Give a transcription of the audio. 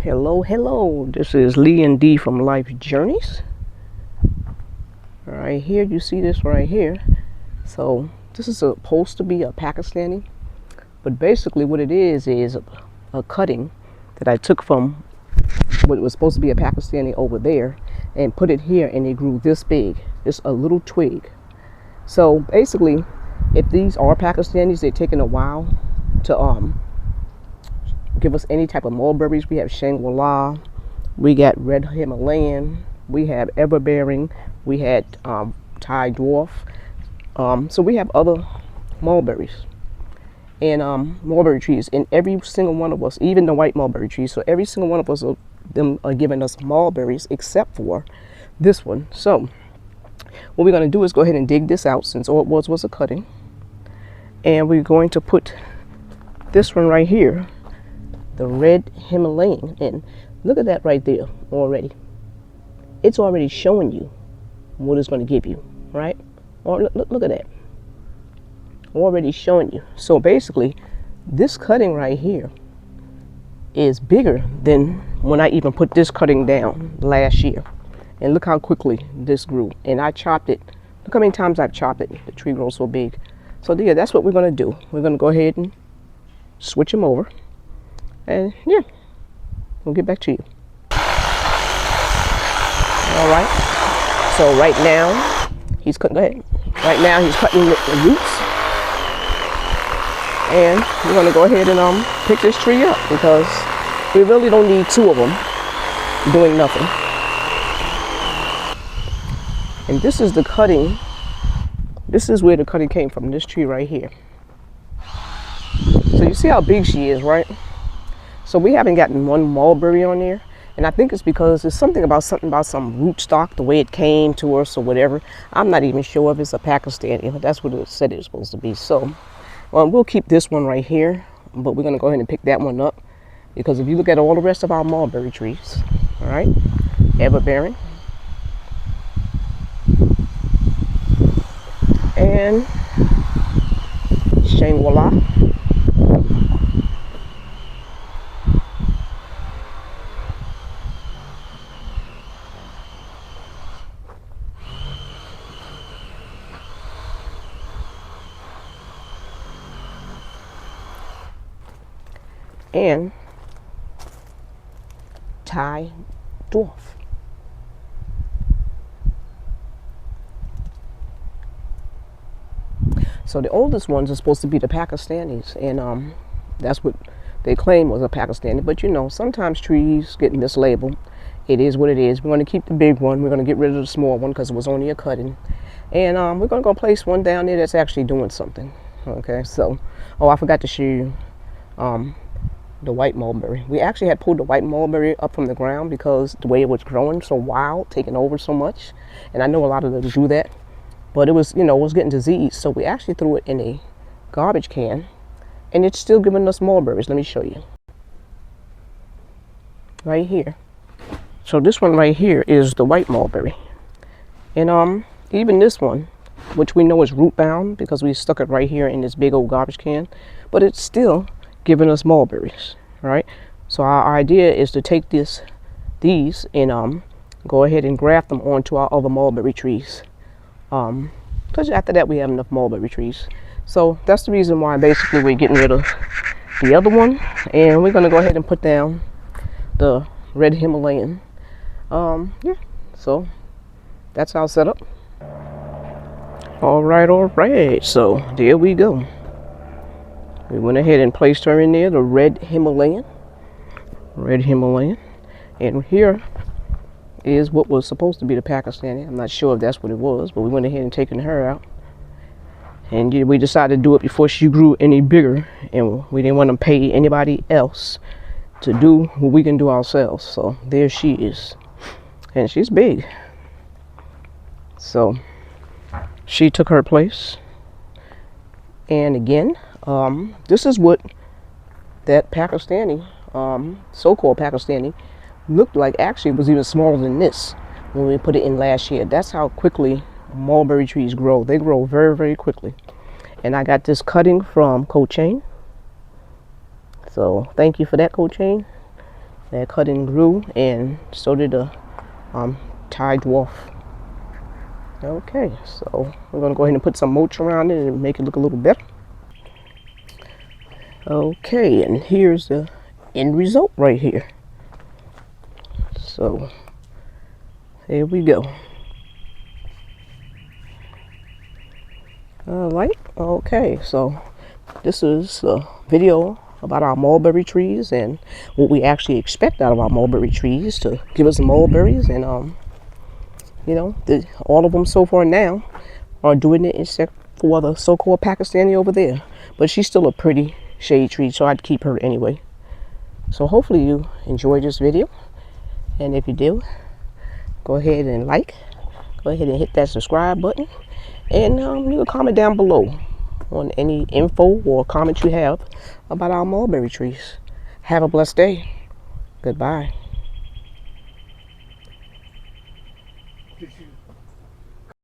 Hello. This is Lee and D from Life Journeys. Right here, you see this right here. So this is supposed to be a Pakistani, but basically what it is a cutting that I took from what was supposed to be a Pakistani over there and put it here, and it grew this big. It's a little twig. So basically, if these are Pakistanis, they're taking a while to give us any type of mulberries. We have Shangri-La, we got red Himalayan, we have everbearing, we had Thai dwarf. So we have other mulberries and mulberry trees, and every single one of us, even the white mulberry trees, so every single one of us them are giving us mulberries except for this one. So what we're going to do is go ahead and dig this out, since all it was a cutting, and we're going to put this one right here, the red Himalayan, and look at that right there already. It's already showing you what it's going to give you, right? Or look at that, already showing you. So basically, this cutting right here is bigger than when I even put this cutting down last year. And look how quickly this grew. And I chopped it. Look how many times I've chopped it. The tree grows so big. So yeah, that's what we're going to do. We're going to go ahead and switch them over. And yeah, we'll get back to you. All right. So right now, he's cutting. Go ahead. Right now, he's cutting the roots. And we're going to go ahead and pick this tree up, because we really don't need two of them doing nothing. And this is the cutting. This is where the cutting came from, this tree right here. So you see how big she is, right? So we haven't gotten one mulberry on there. And I think it's because there's something about some rootstock, the way it came to us or whatever. I'm not even sure if it's a Pakistani, but that's what it said it was supposed to be. So we'll keep this one right here, but we're going to go ahead and pick that one up, because if you look at all the rest of our mulberry trees, all right, everbearing and Shangri-La, and Thai dwarf. So the oldest ones are supposed to be the Pakistanis, and that's what they claim was a Pakistani. But you know, sometimes trees get mislabeled. It is what it is. We're going to keep the big one. We're going to get rid of the small one because it was only a cutting. And we're going to go place one down there that's actually doing something. Okay, so, oh, I forgot to show you the white mulberry. We actually had pulled the white mulberry up from the ground because the way it was growing so wild, taking over so much. And I know a lot of them do that. But it was, you know, it was getting diseased. So we actually threw it in a garbage can. And it's still giving us mulberries. Let me show you. Right here. So this one right here is the white mulberry. And even this one, which we know is root bound because we stuck it right here in this big old garbage can. But it's still giving us mulberries, right? So our idea is to take these and go ahead and graft them onto our other mulberry trees. Because after that we have enough mulberry trees. So that's the reason why basically we're getting rid of the other one, and we're going to go ahead and put down the red Himalayan. Yeah, so that's our setup. All right, so there we go. We went ahead and placed her in there, the red Himalayan, and here is what was supposed to be the Pakistani. I'm not sure if that's what it was, but we went ahead and taken her out. And we decided to do it before she grew any bigger, and we didn't want to pay anybody else to do what we can do ourselves. So there she is, and she's big. So she took her place. And again, this is what that Pakistani, so-called Pakistani, looked like. Actually, it was even smaller than this when we put it in last year. That's how quickly mulberry trees grow. They grow very, very quickly. And I got this cutting from Coach Chain. So thank you for that, Coach Chain. That cutting grew, and so did the Thai dwarf. Okay, so we're gonna go ahead and put some mulch around it and make it look a little better. Okay, and here's the end result right here. So there we go. All right, okay, so this is a video about our mulberry trees and what we actually expect out of our mulberry trees to give us mulberries. And you know, all of them so far now are doing it, except for the so-called Pakistani over there, but she's still a pretty shade tree, so I'd keep her anyway. So hopefully you enjoyed this video, and if you do, go ahead and go ahead and hit that subscribe button, and you can comment down below on any info or comments you have about our mulberry trees. Have a blessed day. Goodbye.